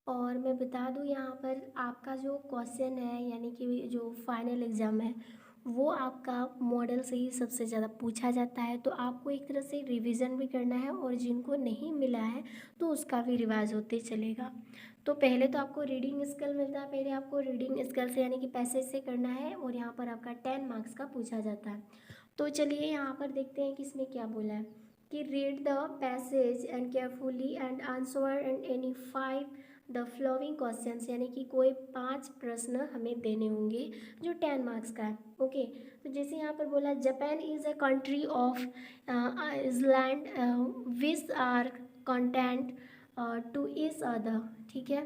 और मैं बता दूँ यहाँ पर आपका जो क्वेश्चन है यानी कि जो फाइनल एग्ज़ाम है वो आपका मॉडल से ही सबसे ज़्यादा पूछा जाता है। तो आपको एक तरह से रिवीजन भी करना है और जिनको नहीं मिला है तो उसका भी रिवाइज होते चलेगा। तो पहले तो आपको रीडिंग स्किल मिलता है, पहले आपको रीडिंग स्किल से यानी कि पैसेज से करना है और यहाँ पर आपका 10 मार्क्स का पूछा जाता है। तो चलिए यहाँ पर देखते हैं कि इसमें क्या बोला है कि read the passage and carefully and answer and any 5 the flowing questions, यानी कि कोई 5 प्रश्न हमें देने होंगे जो 10 मार्क्स का है। ओके, तो जैसे यहाँ पर बोला Japan is a country of island which are content to each other, ठीक है।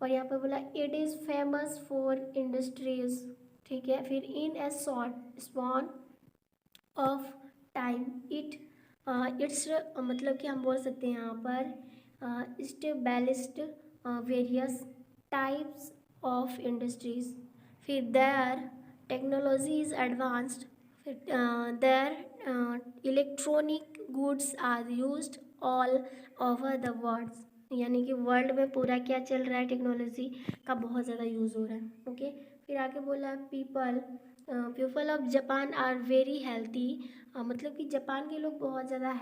और यहाँ पर बोला it is famous for industries, ठीक है। फिर in a short span of time it it's मतलब कि हम बोल सकते हैं यहाँ पर established various types of industries. फिर देयर टेक्नोलॉजी इज़ एडवांस्ड, फिर there electronic goods are used all over the world, यानी कि वर्ल्ड में पूरा क्या चल रहा है, टेक्नोलॉजी का बहुत ज़्यादा यूज़ हो रहा है। ओके, फिर आगे बोला people of Japan are very healthy, मतलब कि जापान के लोग बहुत ज़्यादा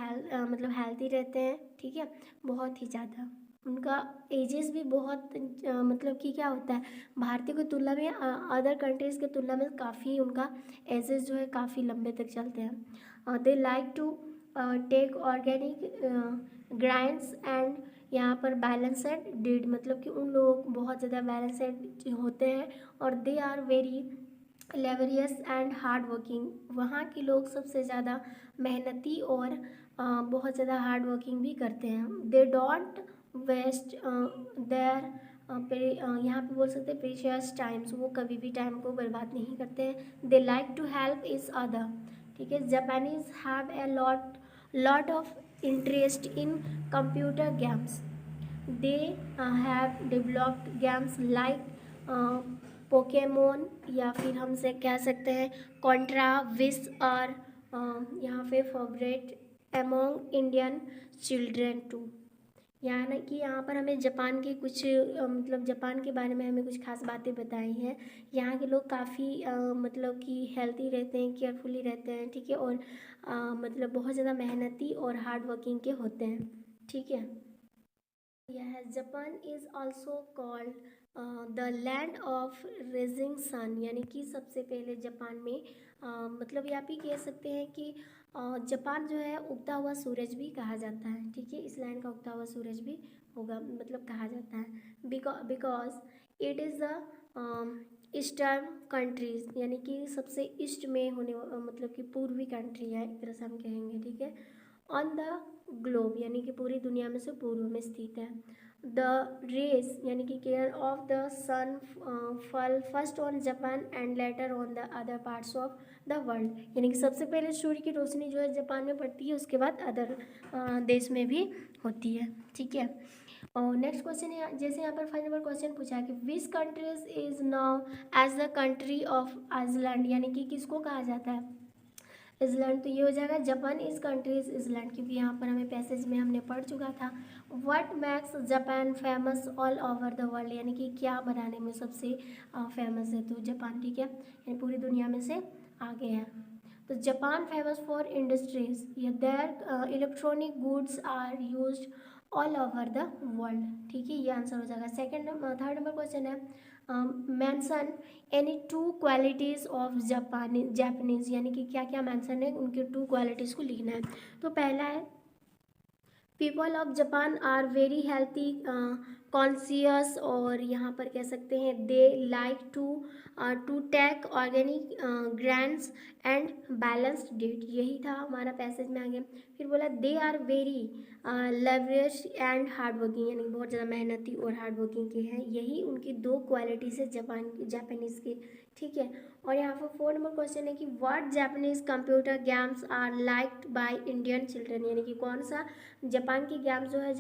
मतलब हेल्थी रहते हैं, ठीक है, बहुत ही ज़्यादा। उनका एजेस भी बहुत मतलब कि क्या होता है भारतीय की तुलना में अदर कंट्रीज़ की तुलना में काफ़ी उनका एजेस जो है काफ़ी लंबे तक चलते हैं। They like to take organic grinds and यहाँ पर बैलेंसेड डीड, मतलब कि उन लोगों को बहुत ज़्यादा बैलेंसेड होते हैं और they are very laborious and hard working, वहाँ के लोग सबसे ज़्यादा मेहनती और बहुत ज़्यादा हार्ड वर्किंग भी करते हैं। दे डोंट वेस्ट देयर यहाँ पे बोल सकते हैं प्रीशियस टाइम्स, वो कभी भी टाइम को बर्बाद नहीं करते हैं। They like to help is other, ठीक है। Japanese have a lot of interest in computer games, they have developed games like Pokemon, या फिर हमसे कह सकते हैं कॉन्ट्रा विस और यहाँ पे favourite among Indian children too. यानी कि यहाँ पर हमें जापान के कुछ मतलब जापान के बारे में हमें कुछ खास बातें बताई हैं। यहाँ के लोग काफ़ी मतलब कि हेल्थी रहते हैं, केयरफुली रहते हैं, ठीक है, और मतलब बहुत ज़्यादा मेहनती और हार्ड वर्किंग के होते हैं, ठीक है। यह Japan is also called the land of rising sun, यानी कि सबसे पहले जापान में मतलब ये आप ही कह सकते हैं कि जापान जो है उगता हुआ सूरज भी कहा जाता है, ठीक है। इस लैंड का उगता हुआ सूरज भी होगा मतलब कहा जाता है because it is the eastern countries, यानी कि सबसे ईस्ट में होने मतलब कि पूर्वी कंट्री है, एक तरह से हम कहेंगे, ठीक है। ऑन द ग्लोब, यानी कि पूरी दुनिया में से पूर्व में स्थित है। द रेस यानी कि केयर ऑफ द सन फल first on Japan and later on the other parts of the world, यानी कि सबसे पहले सूर्य की रोशनी जो है जापान में पड़ती है, उसके बाद अदर देश में भी होती है, ठीक है। और नेक्स्ट क्वेश्चन है, जैसे यहाँ पर 5 नंबर क्वेश्चन पूछा है कि which countries is now as the country of Iceland, यानी कि किसको कहा जाता है इजलैंड। तो ये हो जाएगा Japan is country is island, क्योंकि यहाँ पर हमें पैसेज में हमने पढ़ चुका था। What max Japan famous all over the world, यानी कि क्या बनाने में सबसे फेमस है, तो जापान, ठीक है, यानी पूरी दुनिया में से आगे है। तो जापान फेमस फॉर इंडस्ट्रीज, या their electronic goods are used all over the world, ठीक है, ये आंसर हो जाएगा। थर्ड नंबर क्वेश्चन है mention any two qualities of Japanese, यानी कि क्या क्या मेंशन है उनके टू क्वालिटीज़ को लिखना है। तो पहला है people of Japan are very healthy conscious, और यहाँ पर कह सकते हैं they like to take organic grains and balanced diet, यही था हमारा पैसेज में आगे। फिर बोला they are very laborious and hard working, यानी बहुत ज़्यादा मेहनती और हार्ड वर्किंग के हैं, यही उनकी दो क्वालिटीज़ है जापानीज़ की, ठीक है। और यहाँ पर 4 नंबर क्वेश्चन है कि what Japanese computer games are liked by Indian children, यानी कि कौन सा जापान की गेम्स जो है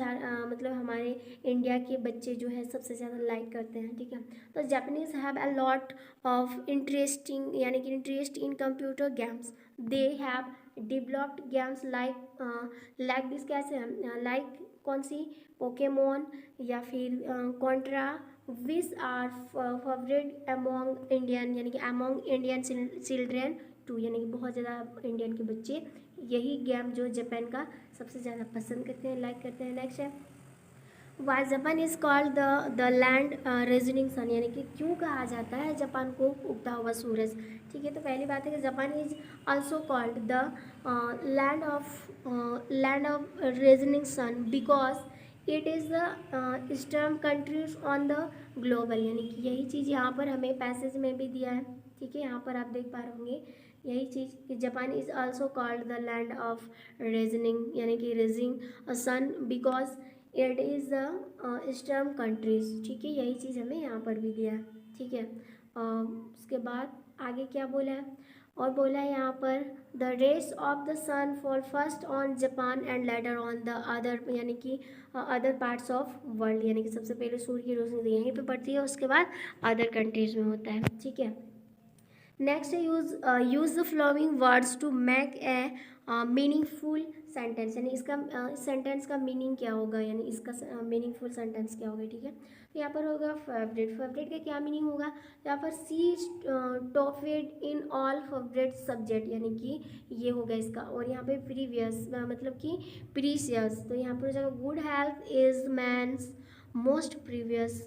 मतलब हमारे इंडिया के बच्चे जो है सबसे ज़्यादा लाइक करते हैं, ठीक है। तो Japanese have a lot of interesting, यानी कि interest in computer games, they have developed games like this, कैसे लाइक कौन सी, पोकेमोन या फिर Contra, which are favourite among Indian यानी कि अमोंग इंडियन चिल्ड्रेन टू, यानी कि बहुत ज़्यादा इंडियन के बच्चे यही गेम जो जापान का सबसे ज़्यादा पसंद करते हैं, लाइक करते हैं। नेक्स्ट है why Japan is called the land reasoning sun, यानी कि क्यों कहा जाता है जापान को उगता हुआ सूरज। ठीक है, तो पहली बात है कि Japan is also called the land of reasoning sun because it is the eastern countries on the global, यानी कि यही चीज़ यहाँ पर हमें पैसेज में भी दिया है। ठीक है, यहाँ पर आप देख पा रहे होंगे यही चीज़ कि Japan is also called the land of reasoning, यानी कि rising sun because it is the eastern countries. ठीक है, यही चीज़ हमें यहाँ पर भी दिया है। ठीक है, उसके बाद आगे क्या बोला है, और बोला है यहाँ पर the rays of the sun fall first on Japan and later on the other, यानी कि अदर पार्ट्स ऑफ वर्ल्ड, यानी कि सबसे पहले सूर्य की रोशनी यहीं पे पड़ती है, उसके बाद अदर कंट्रीज में होता है। ठीक है, नेक्स्ट है use the following words to make a meaningful sentence, यानी इसका सेंटेंस का मीनिंग क्या होगा, यानी इसका मीनिंगफुल सेंटेंस क्या होगा। ठीक है, तो यहाँ पर होगा फेवरेट, फेवरेट का क्या मीनिंग होगा, यहाँ पर सी टॉफेड इन ऑल फेवरेट सब्जेक्ट, यानी कि ये होगा इसका, और यहाँ पे प्रीवियस मतलब कि प्रीसियस, तो यहाँ पर हो जाएगा good health is man's most precious,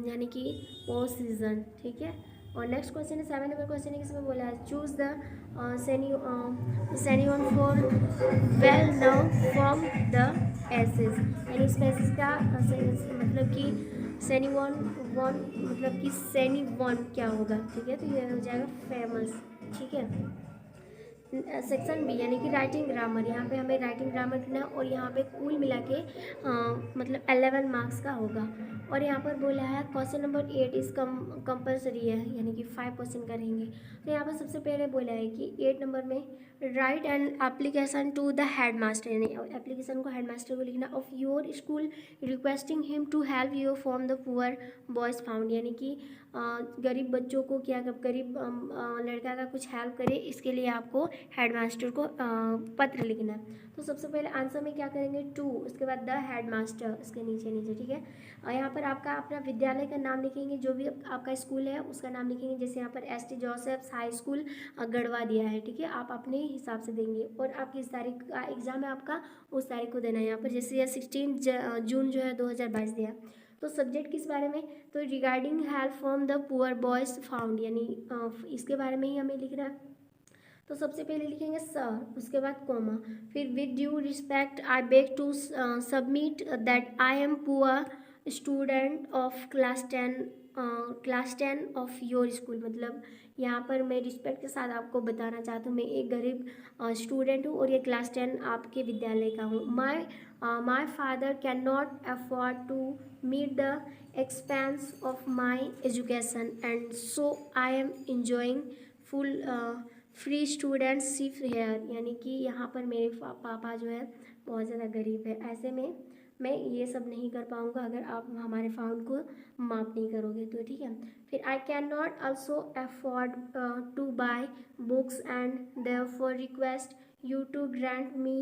यानी कि ओ सीजन। ठीक है, और नेक्स्ट क्वेश्चन है 7 नंबर क्वेश्चन है, किसमें बोला है choose the synonym for well now from the essays, यानी इस पैसेज का मतलब कि सेनिवन वन मतलब कि सेनी वन क्या होगा। ठीक है, तो ये हो जाएगा फेमस। ठीक है, सेक्शन बी यानी कि राइटिंग ग्रामर, यहाँ पे हमें राइटिंग ग्रामर करना है और यहाँ पे कुल मिला के मतलब 11 मार्क्स का होगा। और यहाँ पर बोला है क्वेश्चन नंबर 8 इस कंपलसरी है, यानी कि 5% करेंगे। तो यहाँ पर सबसे पहले बोला है कि 8 नंबर में write an application to the head master, यानी एप्लीकेशन को हेड मास्टर को लिखना of your school requesting him to help you from the poor boys fund, यानी कि गरीब बच्चों को क्या गरीब लड़का का कुछ हेल्प करे, इसके लिए आपको हेडमास्टर को पत्र लिखना है। तो सबसे पहले आंसर में क्या करेंगे टू, उसके बाद द हेडमास्टर, इसके नीचे नीचे। ठीक है, और यहाँ पर आपका अपना विद्यालय का नाम लिखेंगे, जो भी आपका स्कूल है उसका नाम लिखेंगे, जैसे यहाँ पर ST Joseph's high school Garhwa दिया है। ठीक है, आप अपने हिसाब से देंगे, और आपकी इस तारीख का एग्ज़ाम है आपका, उस तारीख को देना है। यहाँ पर जैसे यह 16 जून जो है 2022 दिया। तो सब्जेक्ट किस बारे में, तो regarding help from the poor boys fund, यानी इसके बारे में ही हमें लिखना है। तो सबसे पहले लिखेंगे सर, उसके बाद कोमा, फिर with due respect I beg to submit that I am poor student of class 10 of your school, मतलब यहाँ पर मैं रिस्पेक्ट के साथ आपको बताना चाहता हूँ मैं एक गरीब स्टूडेंट हूँ और ये क्लास 10 आपके विद्यालय का हूँ। My father can not afford to meet the expense of my education and so I am enjoying full free students here, यानी कि यहाँ पर मेरे पापा जो है बहुत ज़्यादा गरीब है, ऐसे में मैं ये सब नहीं कर पाऊँगा अगर आप हमारे फाउंड को माफ़ नहीं करोगे तो। ठीक है, फिर I can not also afford to buy books and therefore request you to grant me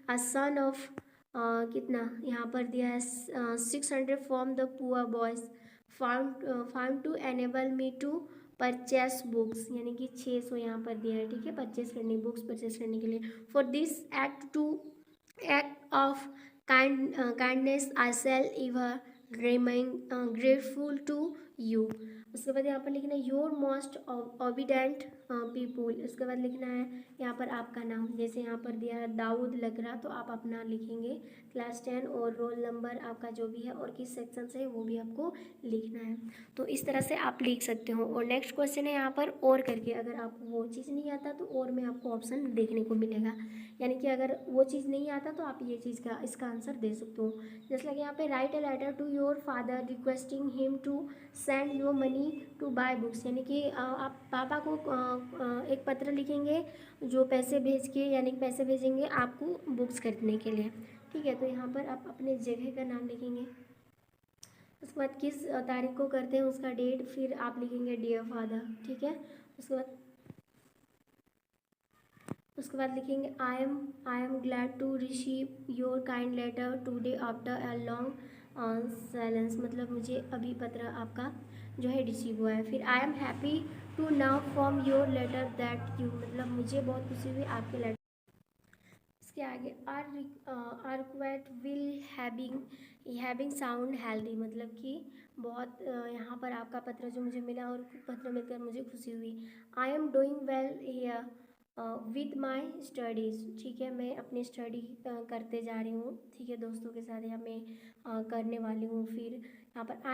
a sum of कितना यहाँ पर दिया है 600 from the poor boys fund to enable me to purchase books, यानी कि 600 यहाँ पर दिया है। ठीक है, परचेस करने बुक्स परचेस करने के लिए। For this act of kindness I shall ever remain grateful to you. उसके बाद यहाँ पर लिखना है योर मोस्ट ओबीडेंट पीपुल, उसके बाद लिखना है यहाँ पर आपका नाम, जैसे यहाँ पर दिया है दाऊद लग रहा, तो आप अपना लिखेंगे क्लास 10 और रोल नंबर आपका जो भी है और किस सेक्शन से है वो भी आपको लिखना है। तो इस तरह से आप लिख सकते हो। और नेक्स्ट क्वेश्चन है यहाँ पर और करके, अगर आपको वो चीज़ नहीं आता तो और में आपको ऑप्शन देखने को मिलेगा, यानी कि अगर वो चीज़ नहीं आता तो आप ये चीज़ का इसका आंसर दे सकते हो। जैसे कि यहाँ पे write a letter to your father requesting him to send your money to buy books, यानी कि आप पापा को एक पत्र लिखेंगे जो पैसे भेज के, यानी कि पैसे भेजेंगे आपको बुक्स खरीदने के लिए। ठीक है, तो यहाँ पर आप अपने जगह का नाम लिखेंगे, उसके बाद किस तारीख को करते हैं उसका डेट, फिर आप लिखेंगे डियर फादर। ठीक है, उसके बाद उसके बाद लिखेंगे I am glad to receive your kind letter today after a long silence, मतलब मुझे अभी पत्र आपका जो है रिसीव हुआ है। फिर I am happy to know from your letter that you, मतलब मुझे बहुत खुशी हुई आपके लेटर। इसके आगे are required will having sound healthy, मतलब कि बहुत यहाँ पर आपका पत्र जो मुझे मिला और पत्र मिलकर मुझे खुशी हुई। I am doing well here with my studies, ठीक है, मैं अपनी स्टडी करते जा रही हूँ, ठीक है, दोस्तों के साथ यहाँ मैं करने वाली हूँ। फिर यहाँ पर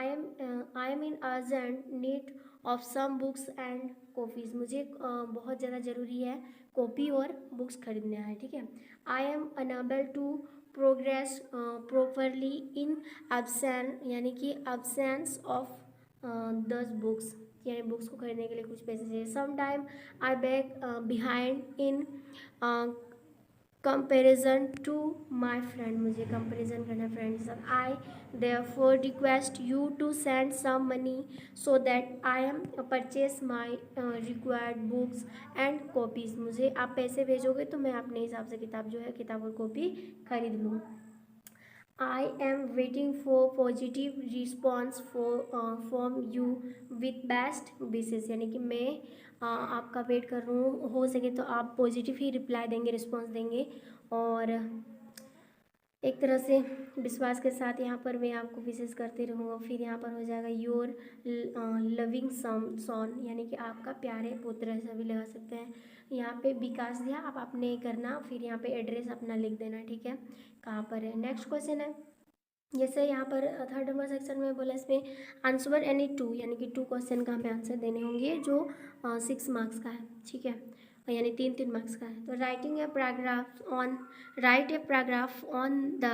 I am in urgent need of some books and copies, मुझे बहुत ज़्यादा ज़रूरी है कॉपी और बुक्स खरीदना है, ठीक है। I am unable to progress properly in absence, यानी कि एब्सेंस ऑफ 10 बुक्स, यानी बुक्स को खरीदने के लिए कुछ पैसे चाहिए। Some time I back behind in comparison to my friend, मुझे कंपेरिजन करना है फ्रेंड के साथ। I therefore request you to send some money so that I am purchase my required books and copies, मुझे आप पैसे भेजोगे तो मैं अपने हिसाब से किताब जो है किताब और कॉपी खरीद लूँ। I am waiting for positive response from you with best wishes, यानी कि मैं आपका वेट कर रही हूँ, हो सके तो आप पॉजिटिव ही रिप्लाई देंगे, रिस्पॉन्स देंगे, और एक तरह से विश्वास के साथ यहाँ पर मैं आपको विशेष करते रहूँगा। फिर यहाँ पर हो जाएगा योर लविंग सॉन, यानी कि आपका प्यारे पुत्र, ऐसा भी लगा सकते हैं। यहाँ पे विकास दिया, आप अपने करना, फिर यहाँ पे एड्रेस अपना लिख देना, ठीक है, कहाँ पर है। नेक्स्ट क्वेश्चन है, जैसे यहाँ पर थर्ड नंबर सेक्शन में बोला इसमें आंसर एनी टू, यानी कि 2 क्वेश्चन का हमें आंसर देने होंगे जो 6 मार्क्स का है, ठीक है, यानी 3 मार्क्स का है। तो right a paragraph on the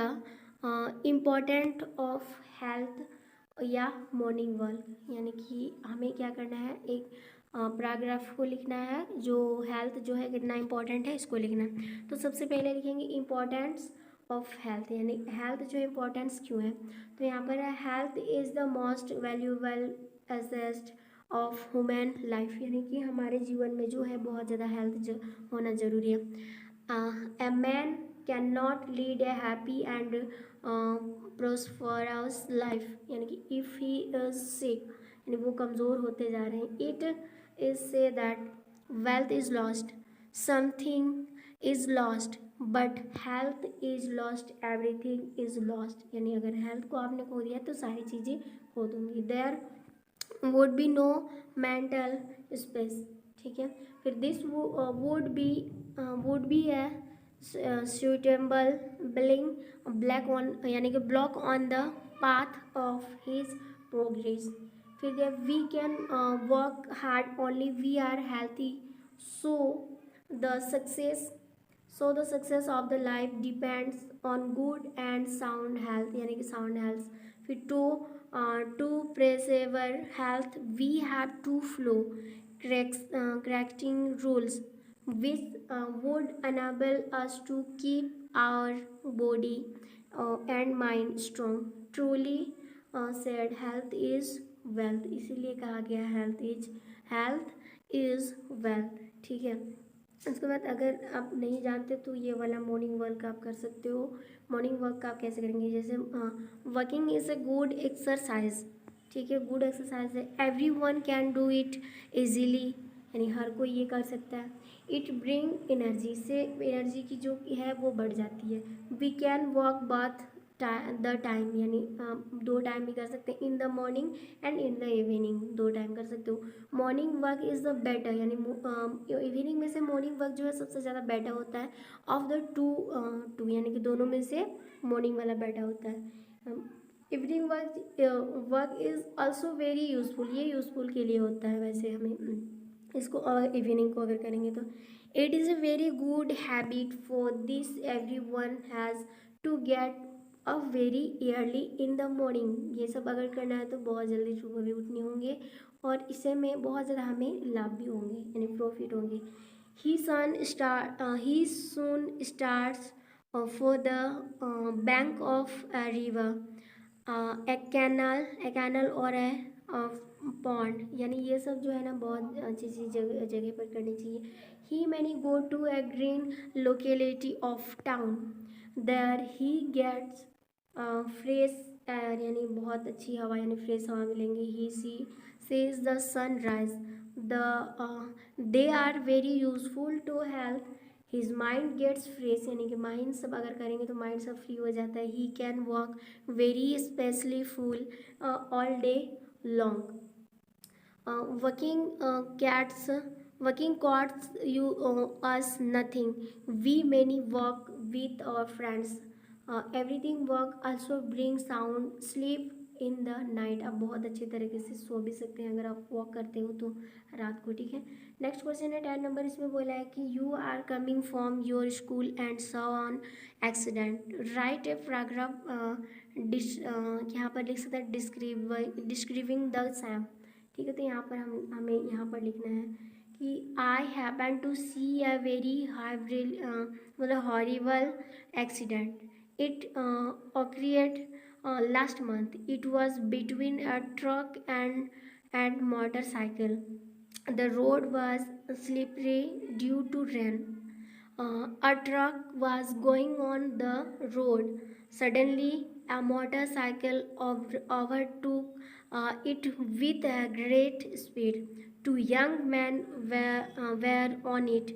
important of health या मॉर्निंग वॉक, यानी कि हमें क्या करना है, एक पैराग्राफ को लिखना है जो हेल्थ जो है कितना इंपॉर्टेंट है इसको लिखना है। तो सबसे पहले लिखेंगे इम्पोर्टेंस ऑफ हेल्थ, यानी हेल्थ जो इम्पोर्टेंस क्यों है। तो यहाँ पर है health is the most valuable asset of human life, यानी कि हमारे जीवन में जो है बहुत ज़्यादा हेल्थ होना ज़रूरी है। A man can not lead A happy and prosperous life, यानी कि इफ़ ही इज सिक, यानी वो कमज़ोर होते जा रहे हैं। It is say that wealth is lost, something is lost, but health is lost, everything is lost, यानी अगर हेल्थ को आपने खो दिया तो सारी चीज़ें खो दूँगी। There would be no mental space, ठीक है। फिर this would be a suitable black on, यानी कि block on the path of his progress. फिर we can work hard only we are healthy, so the success of the life depends on good and sound health, यानी कि sound health. फिर to preserve health we have to follow correcting rules which would enable us to keep our body and mind strong. Truly said health is wealth, इसीलिए कहा गया health is wealth, ठीक है। उसके बाद अगर आप नहीं जानते तो ये वाला मॉर्निंग वर्क आप कर सकते हो। मॉर्निंग वर्क आप कैसे करेंगे, जैसे walking is a good exercise, ठीक है, गुड एक्सरसाइज है। Every one can do it easily, यानी हर कोई ये कर सकता है। इट ब्रिंग एनर्जी, से एनर्जी की जो है वो बढ़ जाती है। We can walk both the time, यानी 2 टाइम भी कर सकते हैं, in the morning and in the evening, 2 time कर सकते हो। Morning walk is the better, यानी इवनिंग में से मॉर्निंग वर्क जो है सबसे ज़्यादा बेटर होता है। ऑफ द टू, यानी कि दोनों में से मॉर्निंग वाला बेटर होता है। Evening work is also very useful, ये यूज़फुल के लिए होता है वैसे हमें इसको, और इवनिंग को अगर करेंगे तो it is a very good habit for this every one has to get a very early in the morning, ये सब अगर करना है तो बहुत जल्दी सुबह भी उठने होंगे और इससे में बहुत ज़्यादा हमें लाभ भी होंगे, यानी प्रॉफिट होंगे। He soon starts for the bank of river, a canal or a pond, यानी ये सब जो है ना बहुत अच्छी चीज जगह जगह पर करनी चाहिए। He many go to a green locality of town, there he gets fresh air, यानी बहुत अच्छी हवा यानी फ्रेश हवा मिलेंगी। He see sees the sun rise, the they are very useful to health. His mind gets fresh, यानी कि mind सब अगर करेंगे तो माइंड सब फ्री हो जाता है। He can walk very specially full all day long. Working cats, working cats you us nothing. We many work with our friends. Everything work also brings sound sleep in the night. आप बहुत अच्छे तरीके से सो भी सकते हैं अगर आप वॉक करते हो तो रात को, ठीक है। नेक्स्ट क्वेश्चन है 10 नंबर, इसमें बोला है कि you are coming from your school and saw an accident, write a paragraph यहाँ पर लिख सकते हैं डिस्क्रिविंग द सैम, ठीक है। तो यहाँ पर हमें यहाँ पर लिखना है कि I happen to see a very मतलब horrible accident, it occurred last month, it was between a truck and motorcycle, the road was slippery due to rain, a truck was going on the road. Suddenly, a motorcycle overtook it with a great speed. Two young men were on it.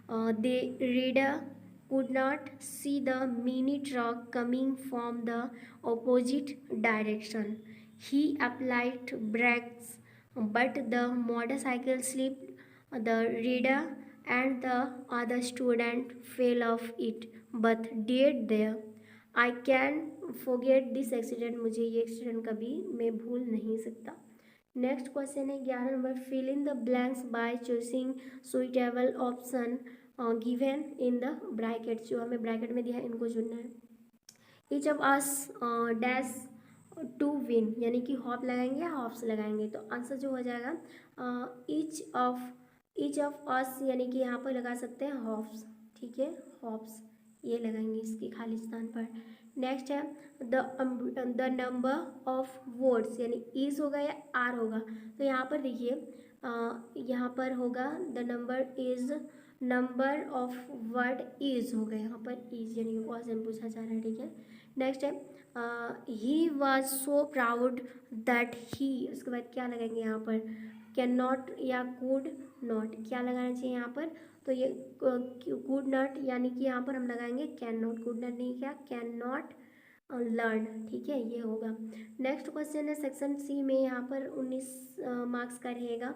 The reader could not see the mini truck coming from the opposite direction. He applied brakes, but the motorcycle slipped. The reader and the other student fell off it but died there. I can forget this accident, मुझे ये accident कभी मैं भूल नहीं सकता। Next question है 11 number, fill in the blanks by choosing suitable option given in the bracket, जो हमें ब्रैकेट में दिया है इनको चुनना है। Each of us dash to win, यानी कि हॉप लगाएंगे या हॉप्स लगाएंगे, तो आंसर जो हो जाएगा ईच ऑफ अस, यानी कि यहाँ पर लगा सकते हैं हॉप्स, ठीक है, हॉप्स ये लगाएंगे इसकी खाली स्थान पर। नेक्स्ट है द नंबर ऑफ वर्ड्स, यानी ईज होगा या आर होगा, तो यहाँ पर देखिए यहाँ पर होगा the number of word is होगा, यहाँ पर इज यानी कि क्वेश्चन पूछा जा रहा है, ठीक है। नेक्स्ट है he was so proud that he, उसके बाद क्या लगाएंगे यहाँ पर, कैन नॉट या कुड नॉट, क्या लगाना चाहिए यहाँ पर, तो ये कुड नॉट, यानी कि यहाँ पर हम लगाएंगे कैन नॉट, कुड नॉट नहीं, क्या कैन नॉट लर्न, ठीक है, ये होगा। नेक्स्ट क्वेश्चन है सेक्शन सी में, यहाँ पर 19 मार्क्स का रहेगा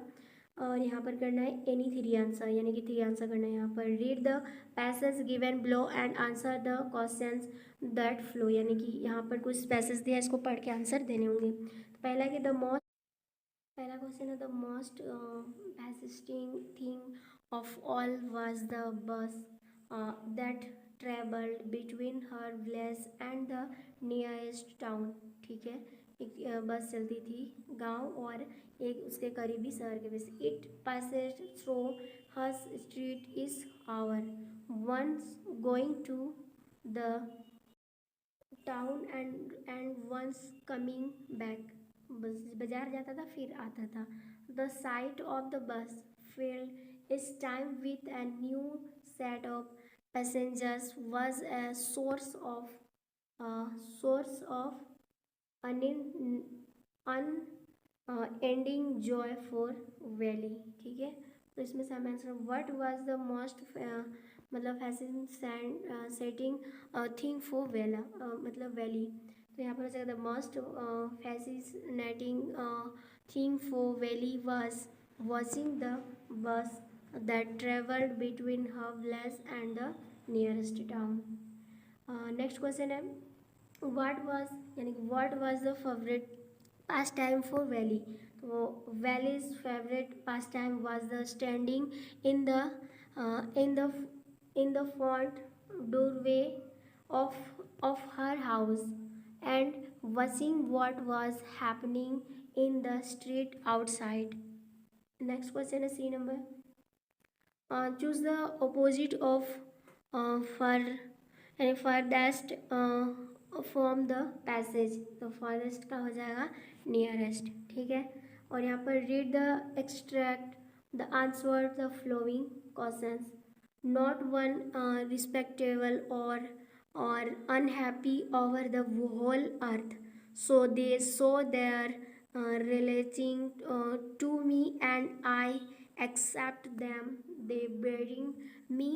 और यहाँ पर करना है एनी थ्री आंसर, यानी कि 3 आंसर करना है। यहाँ पर read the passage given below and answer the questions that flow, यानी कि यहाँ पर कुछ पैसेज दिया है, इसको पढ़ के आंसर देने होंगे। तो पहला कि पहला क्वेश्चन है the most fascinating thing of all was the bus that traveled between her village and the nearest town, ठीक है। एक बस चलती थी गांव और एक उसके करीबी शहर के बीच। It passes through her street is hour once going to the town and once coming back, बाजार जाता था फिर आता था। The site of the bus filled its time with a new set of passengers was a source of unending Joy for valley, ठीक है। तो इसमें से हमें answer what was the most मतलब फैसिनेटिंग सेटिंग थिंग फॉर वेला मतलब valley, तो यहाँ पर हो जाएगा the most fascinating thing for valley was watching the bus that travelled between her village and the nearest town. Next question है what was, यानी कि what was the favourite pass time for valley, तो valleys favourite pass time was the standing in the in the front doorway of her house and watching what was happening in the street outside. Next question is C number. Choose the opposite of farthest from the passage, तो farthest का हो जाएगा nearest, ठीक है। और यहाँ पर read the extract the answer the flowing questions. Not one respectable or unhappy over the whole earth. So they saw their relating to me, and I accept them. They bearing me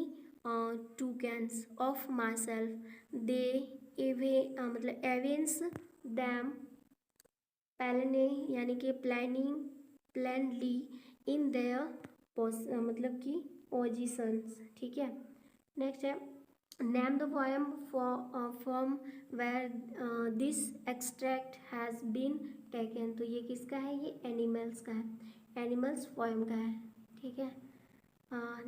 tokens of myself. They मतलब evince them प्लाने यानी कि प्लानली in their मतलब कि positions. ठीक है. Next है name the poem from where this extract has been taken. तो ये किसका है? ये एनिमल्स का है. एनिमल्स पोएम का है. ठीक है.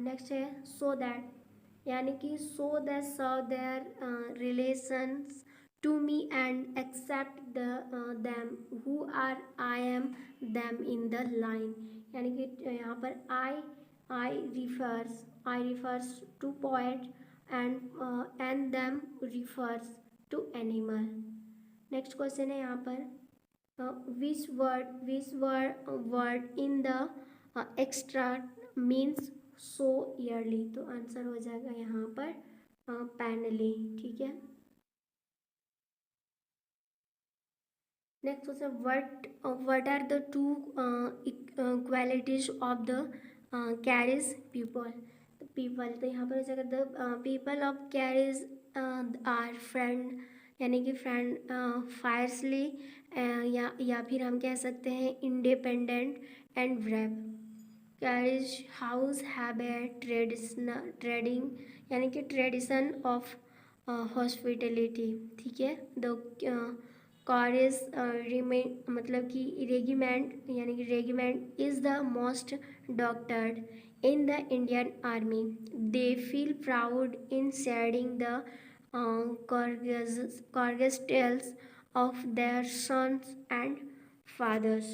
नेक्स्ट है सो दैट यानी कि so that serve their relations to me and accept them who are I am them in the line. यानी कि यहाँ पर I refers to poet and them refers to animal. Next question है यहाँ पर which word in the extra means so yearly. तो answer हो जाएगा यहाँ पर पैनली. ठीक है. Next question what are the two qualities of the Caris people. तो यहाँ पर हो जाएगा the people of carriage are friend यानी कि फ्रेंड फायरसली या फिर हम कह सकते हैं independent and brave. Carriage house have a trading यानी कि ट्रेडिशन ऑफ हॉस्पिटलिटी. ठीक है. द कॉरेज मतलब कि रेगिमेंट यानी कि regiment is the most doctored in the Indian army. They feel proud in sharing the courageous tales of their sons and fathers.